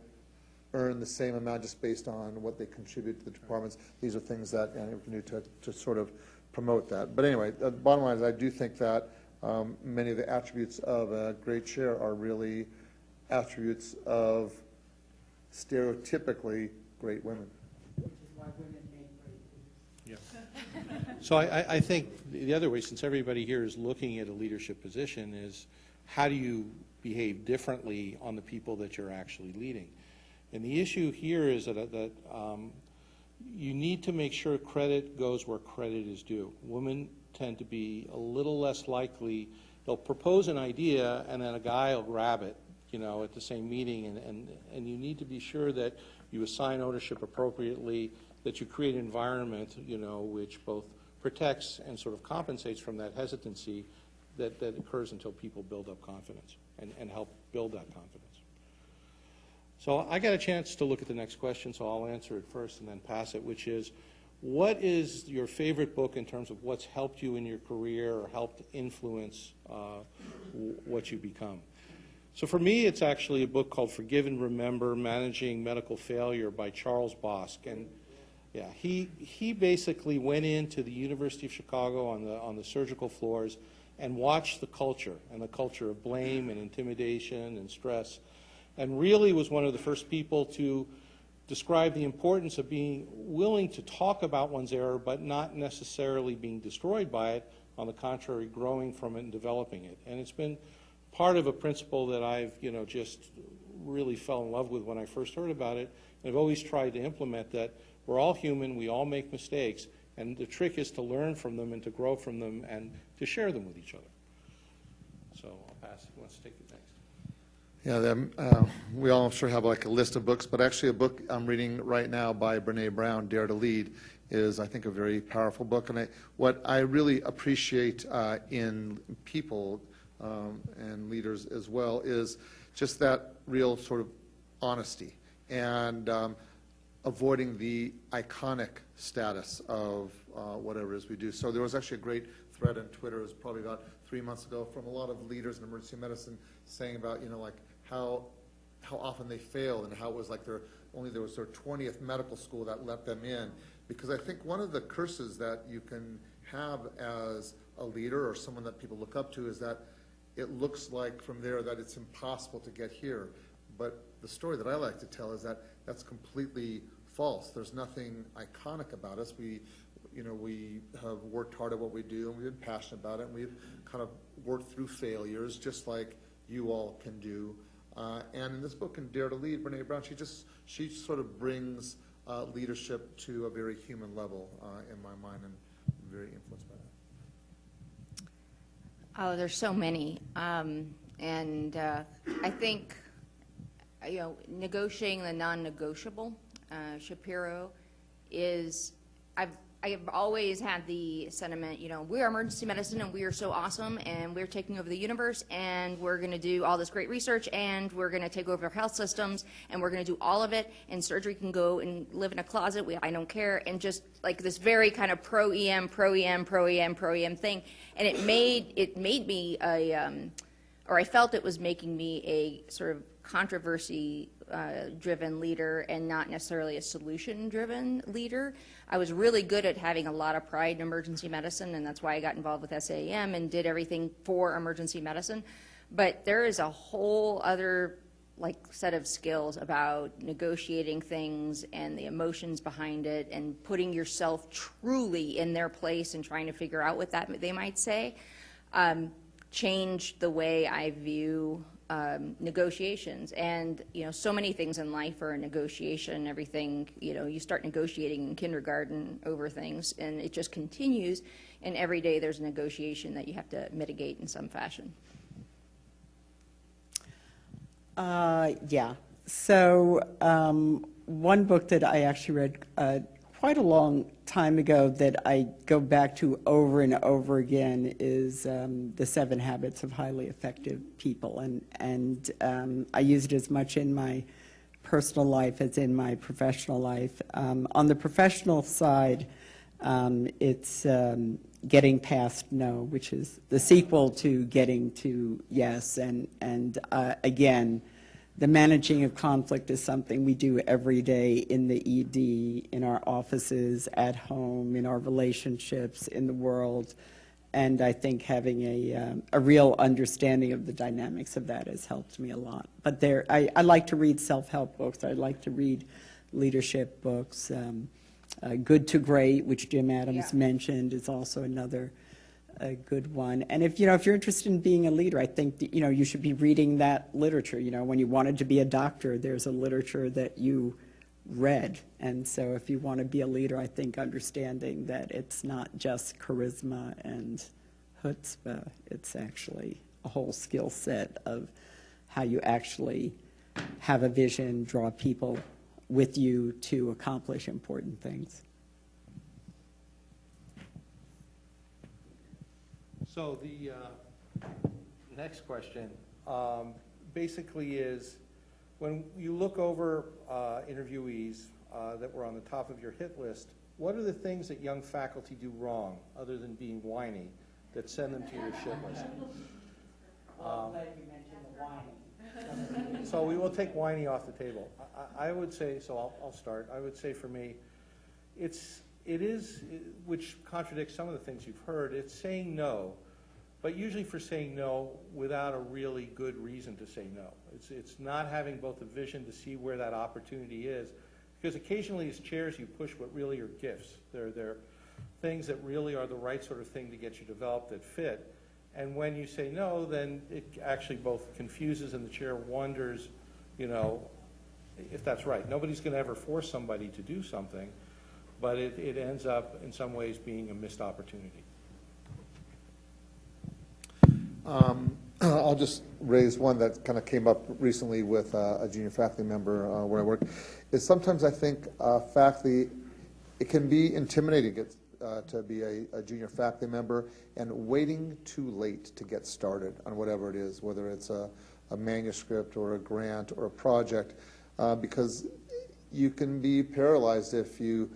earn the same amount just based on what they contribute to the departments. These are things that we can do to sort of promote that. But anyway, the bottom line is I do think that many of the attributes of a great chair are really attributes of stereotypically great women. Which is why women make great leaders. Yeah. So I think the other way, since everybody here is looking at a leadership position, is how do you behave differently on the people that you're actually leading? And the issue here is that you need to make sure credit goes where credit is due. Women tend to be a little less likely. They'll propose an idea and then a guy will grab it, at the same meeting, and you need to be sure that you assign ownership appropriately, that you create an environment, which both protects and sort of compensates from that hesitancy that occurs until people build up confidence and help build that confidence. So I got a chance to look at the next question, so I'll answer it first and then pass it, which is, what is your favorite book in terms of what's helped you in your career or helped influence what you become? So for me, it's actually a book called Forgive and Remember, Managing Medical Failure by Charles Bosk. And yeah, he basically went into the University of Chicago on the surgical floors and watched the culture of blame and intimidation and stress, and really was one of the first people to describe the importance of being willing to talk about one's error but not necessarily being destroyed by it. On the contrary, growing from it and developing it. And it's been part of a principle that I've just really fell in love with when I first heard about it. And I've always tried to implement that. We're all human, we all make mistakes, and the trick is to learn from them and to grow from them and to share them with each other. So I'll pass. Who wants to take it next? Yeah, we all, I'm sure, have like a list of books, but actually a book I'm reading right now by Brene Brown, Dare to Lead, is, I think, a very powerful book. And what I really appreciate in people and leaders as well is just that real sort of honesty and avoiding the iconic status of whatever it is we do. So there was actually a great thread on Twitter, it was probably about 3 months ago, from a lot of leaders in emergency medicine saying about, like how often they failed and how it was like there was their 20th medical school that let them in. Because I think one of the curses that you can have as a leader or someone that people look up to is that it looks like from there that it's impossible to get here. But the story that I like to tell is that that's completely false. There's nothing iconic about us. We have worked hard at what we do, and we've been passionate about it, and we've kind of worked through failures just like you all can do. And in this book, in Dare to Lead, Brene Brown, she sort of brings leadership to a very human level in my mind, and I'm very influenced by that. Oh, there's so many. And I think, negotiating the non-negotiable, Shapiro, is, I have always had the sentiment, we are emergency medicine and we are so awesome and we're taking over the universe and we're going to do all this great research and we're going to take over health systems and we're going to do all of it, and surgery can go and live in a closet, I don't care, and just like this very kind of pro-EM thing. And it made me or I felt it was making me a sort of controversy driven leader and not necessarily a solution-driven leader. I was really good at having a lot of pride in emergency medicine, and that's why I got involved with SAEM and did everything for emergency medicine. But there is a whole other set of skills about negotiating things and the emotions behind it and putting yourself truly in their place and trying to figure out what that they might say. Changed the way I view negotiations. And, so many things in life are a negotiation. Everything, you start negotiating in kindergarten over things, and it just continues. And every day there's a negotiation that you have to mitigate in some fashion. Yeah. So one book that I actually read quite a long time ago that I go back to over and over again is The 7 Habits of Highly Effective People. And I use it as much in my personal life as in my professional life. On the professional side, it's Getting Past No, which is the sequel to Getting to Yes. And again, the managing of conflict is something we do every day in the ED, in our offices, at home, in our relationships, in the world. And I think having a real understanding of the dynamics of that has helped me a lot. But I like to read self-help books. I like to read leadership books. Good to Great, which Jim Adams mentioned, is also another good one. And if you're interested in being a leader, I think that, you should be reading that literature. When you wanted to be a doctor, there's a literature that you read. And so if you want to be a leader, I think understanding that it's not just charisma and chutzpah, it's actually a whole skill set of how you actually have a vision, draw people with you to accomplish important things. So the next question basically is, when you look over interviewees that were on the top of your hit list, what are the things that young faculty do wrong, other than being whiny, that send them to your shit list? I'm glad you mentioned the whiny. So we will take whiny off the table. I would say, so I'll start. I would say for me, it is, which contradicts some of the things you've heard, it's saying no, but usually for saying no without a really good reason to say no. It's not having both a vision to see where that opportunity is, because occasionally as chairs you push what really are gifts. They're things that really are the right sort of thing to get you developed that fit. And when you say no, then it actually both confuses and the chair wonders, if that's right. Nobody's going to ever force somebody to do something, but it ends up in some ways being a missed opportunity. I'll just raise one that kind of came up recently with a junior faculty member where I work. Is sometimes I think faculty, it can be intimidating to be a junior faculty member and waiting too late to get started on whatever it is, whether it's a manuscript or a grant or a project, because you can be paralyzed if you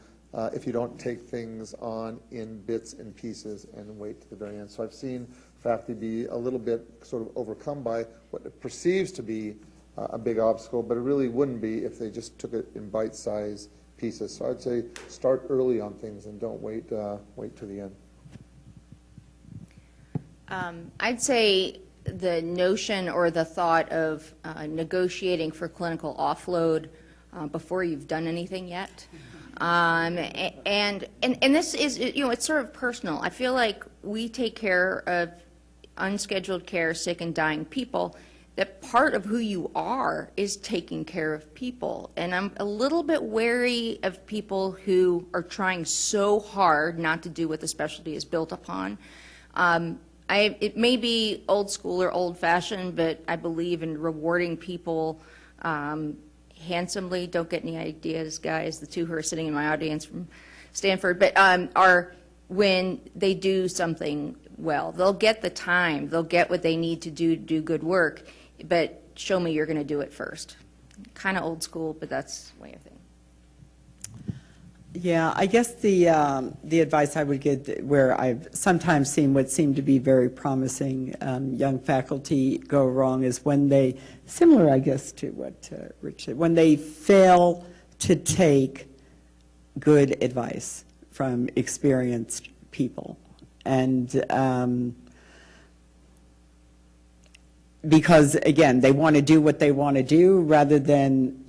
don't take things on in bits and pieces and wait to the very end. So I've seen faculty be a little bit sort of overcome by what it perceives to be a big obstacle, but it really wouldn't be if they just took it in bite-sized pieces. So I'd say start early on things and don't wait to the end. I'd say the notion or the thought of negotiating for clinical offload before you've done anything yet. And this is, it's sort of personal. I feel like we take care of unscheduled care, sick and dying people, that part of who you are is taking care of people. And I'm a little bit wary of people who are trying so hard not to do what the specialty is built upon. It may be old school or old fashioned, but I believe in rewarding people handsomely. Don't get any ideas, guys, the two who are sitting in my audience from Stanford, but are when they do something well. They'll get the time, they'll get what they need to do good work, but show me you're going to do it first. Kind of old school, but that's the way I think. Yeah, I guess the advice I would give, where I've sometimes seen what seem to be very promising young faculty go wrong, is when they, similar I guess to what Rich said, when they fail to take good advice from experienced people. And because, again, they want to do what they want to do rather than,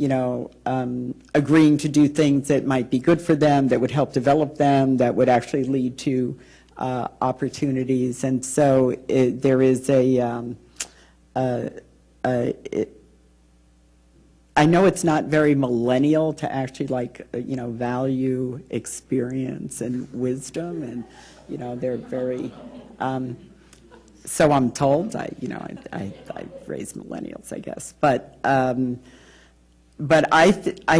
agreeing to do things that might be good for them, that would help develop them, that would actually lead to opportunities. And so there is I know it's not very millennial to actually value experience and wisdom, and, they're very, so I'm told. I raised millennials, I guess, but I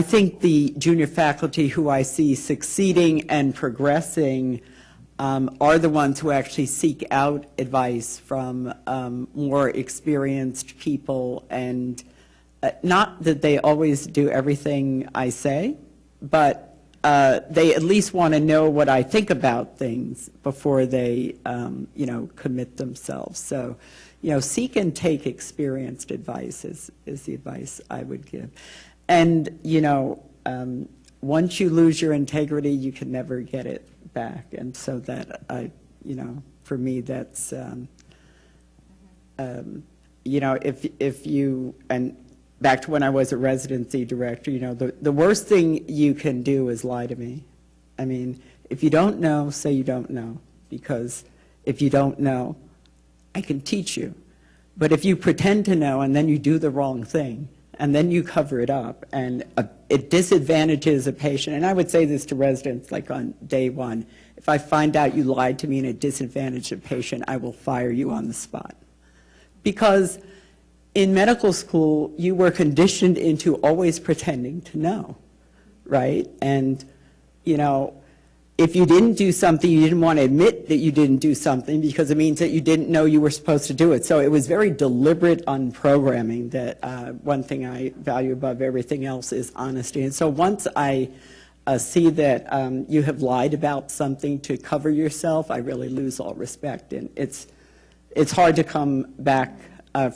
think the junior faculty who I see succeeding and progressing are the ones who actually seek out advice from more experienced people, and not that they always do everything I say, but they at least want to know what I think about things before they, commit themselves. So, seek and take experienced advice is the advice I would give. And, once you lose your integrity, you can never get it back. And so that, for me, that's, if you, and back to when I was a residency director, the worst thing you can do is lie to me. I mean, if you don't know, say you don't know, because if you don't know, I can teach you. But if you pretend to know and then you do the wrong thing, and then you cover it up, and it disadvantages a patient, and I would say this to residents like on day one, if I find out you lied to me and it disadvantaged a patient, I will fire you on the spot. Because in medical school, you were conditioned into always pretending to know, right? And, if you didn't do something, you didn't want to admit that you didn't do something because it means that you didn't know you were supposed to do it. So it was very deliberate unprogramming. That one thing I value above everything else is honesty. And so once I see that you have lied about something to cover yourself, I really lose all respect. And it's hard to come back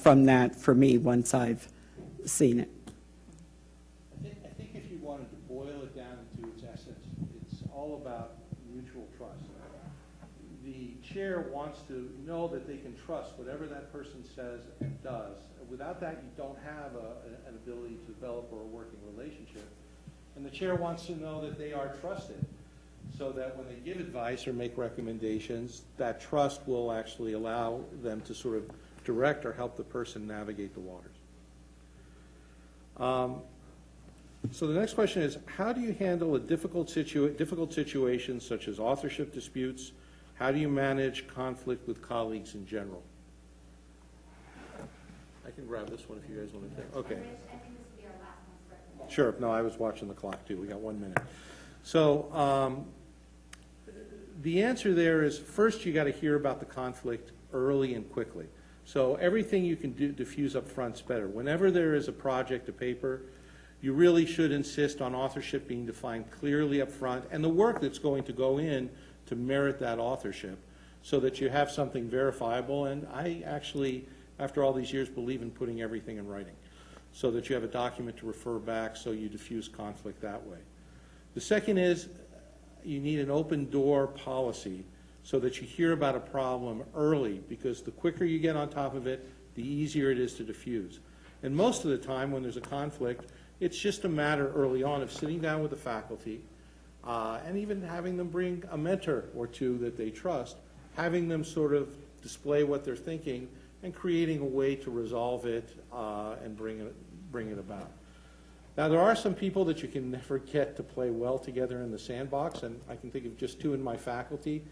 from that for me once I've seen it. I think if you wanted to boil it down into its essence, it's all about mutual trust. The chair wants to know that they can trust whatever that person says and does. Without that, you don't have an ability to develop or a working relationship. And the chair wants to know that they are trusted, so that when they give advice or make recommendations, that trust will actually allow them to sort of direct or help the person navigate the waters. So the next question is, how do you handle a difficult situations such as authorship disputes? How do you manage conflict with colleagues in general? I can grab this one if you guys want to take. Okay. Sure. No, I was watching the clock too. We got 1 minute. So the answer there is, first you got to hear about the conflict early and quickly. So everything you can do diffuse up front's better. Whenever there is a project, a paper, you really should insist on authorship being defined clearly up front, and the work that's going to go in to merit that authorship, so that you have something verifiable. And I actually, after all these years, believe in putting everything in writing, so that you have a document to refer back, so you diffuse conflict that way. The second is, you need an open door policy, so that you hear about a problem early, because the quicker you get on top of it, the easier it is to diffuse. And most of the time when there's a conflict, it's just a matter early on of sitting down with the faculty, and even having them bring a mentor or two that they trust, having them sort of display what they're thinking, and creating a way to resolve it and bring it about. Now, there are some people that you can never get to play well together in the sandbox, and I can think of just two in my faculty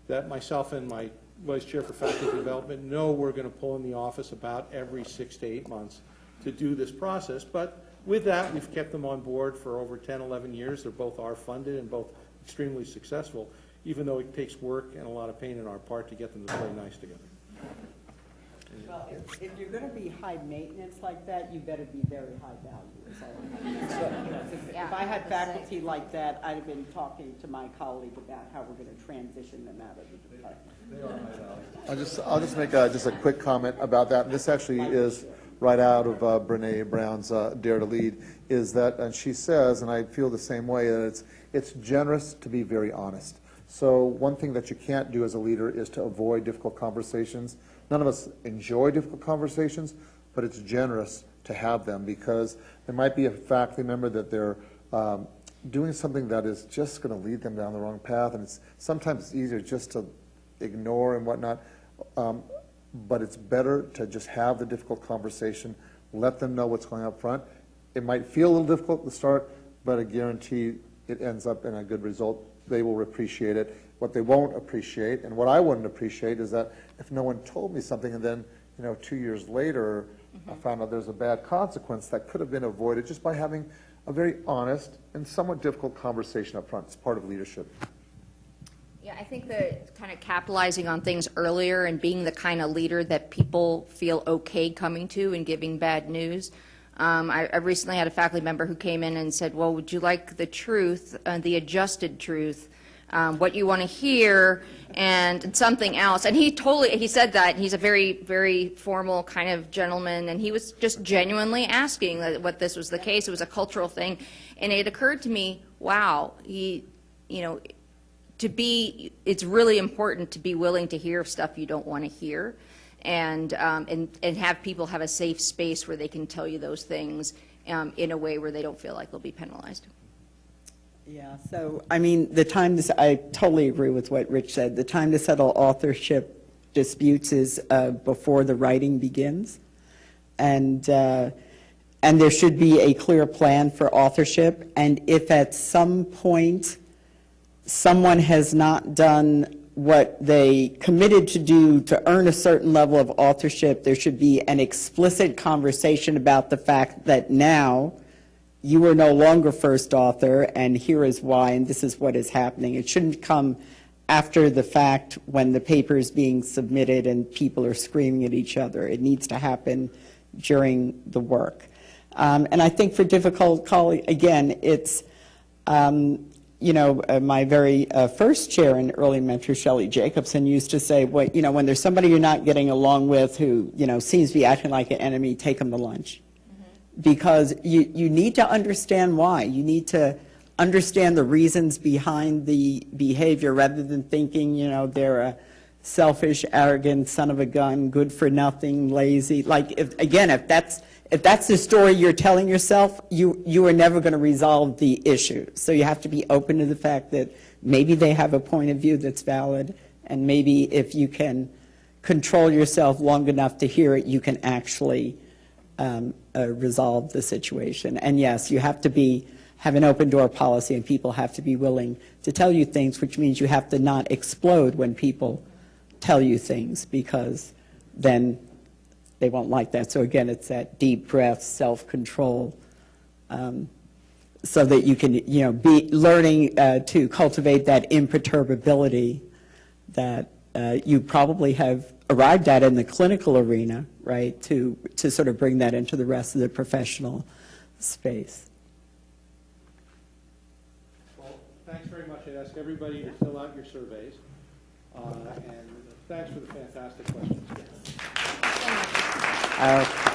that myself and my vice chair for faculty development know we're going to pull in the office about every 6 to 8 months to do this process. But with that, we've kept them on board for over 10, 11 years. They're both R-funded and both extremely successful, even though it takes work and a lot of pain on our part to get them to play nice together. Well, if you're going to be high maintenance like that, you better be very high value, is all I have to say. If I had faculty like that, I'd have been talking to my colleague about how we're going to transition them out of the department. I'll just make just a quick comment about that. This actually is right out of Brene Brown's Dare to Lead, is that, and she says, and I feel the same way, that it's generous to be very honest. So one thing that you can't do as a leader is to avoid difficult conversations. None of us enjoy difficult conversations, but it's generous to have them, because there might be a faculty member that they're doing something that is just going to lead them down the wrong path, and sometimes it's easier just to ignore and whatnot, but it's better to just have the difficult conversation, let them know what's going on up front. It might feel a little difficult at the start, but I guarantee it ends up in a good result. They will appreciate it. What they won't appreciate, and what I wouldn't appreciate, is that if no one told me something and then 2 years later I found out there's a bad consequence that could have been avoided just by having a very honest and somewhat difficult conversation up front. It's part of leadership. Yeah, I think that kind of capitalizing on things earlier and being the kind of leader that people feel okay coming to and giving bad news. I recently had a faculty member who came in and said, well, would you like the truth, the adjusted truth, what you want to hear, and something else? And he said that. He's a very, very formal kind of gentleman, and he was just genuinely asking what this was the case. It was a cultural thing. And it occurred to me, wow, it's really important to be willing to hear stuff you don't want to hear. And have people have a safe space where they can tell you those things in a way where they don't feel like they'll be penalized. Yeah, so, I mean, I totally agree with what Rich said. The time to settle authorship disputes is before the writing begins. And there should be a clear plan for authorship. And if at some point someone has not done what they committed to do to earn a certain level of authorship, there should be an explicit conversation about the fact that now you are no longer first author, and here is why, and this is what is happening. It shouldn't come after the fact when the paper is being submitted and people are screaming at each other. It needs to happen during the work. And I think for difficult colleagues, again, it's my very first chair in early mentor, Shelley Jacobson, used to say, well, when there's somebody you're not getting along with who, seems to be acting like an enemy, take them to lunch. Mm-hmm. Because you need to understand why. You need to understand the reasons behind the behavior rather than thinking, they're a selfish, arrogant, son of a gun, good for nothing, lazy. Like, if that's the story you're telling yourself, you are never going to resolve the issue. So you have to be open to the fact that maybe they have a point of view that's valid, and maybe if you can control yourself long enough to hear it, you can actually resolve the situation. And yes, you have to have an open door policy, and people have to be willing to tell you things, which means you have to not explode when people tell you things, because then they won't like that. So again, it's that deep breath, self-control, so that you can, be learning to cultivate that imperturbability that you probably have arrived at in the clinical arena, right? To sort of bring that into the rest of the professional space. Well, thanks very much. I ask everybody to fill out your surveys, and thanks for the fantastic questions. Okay.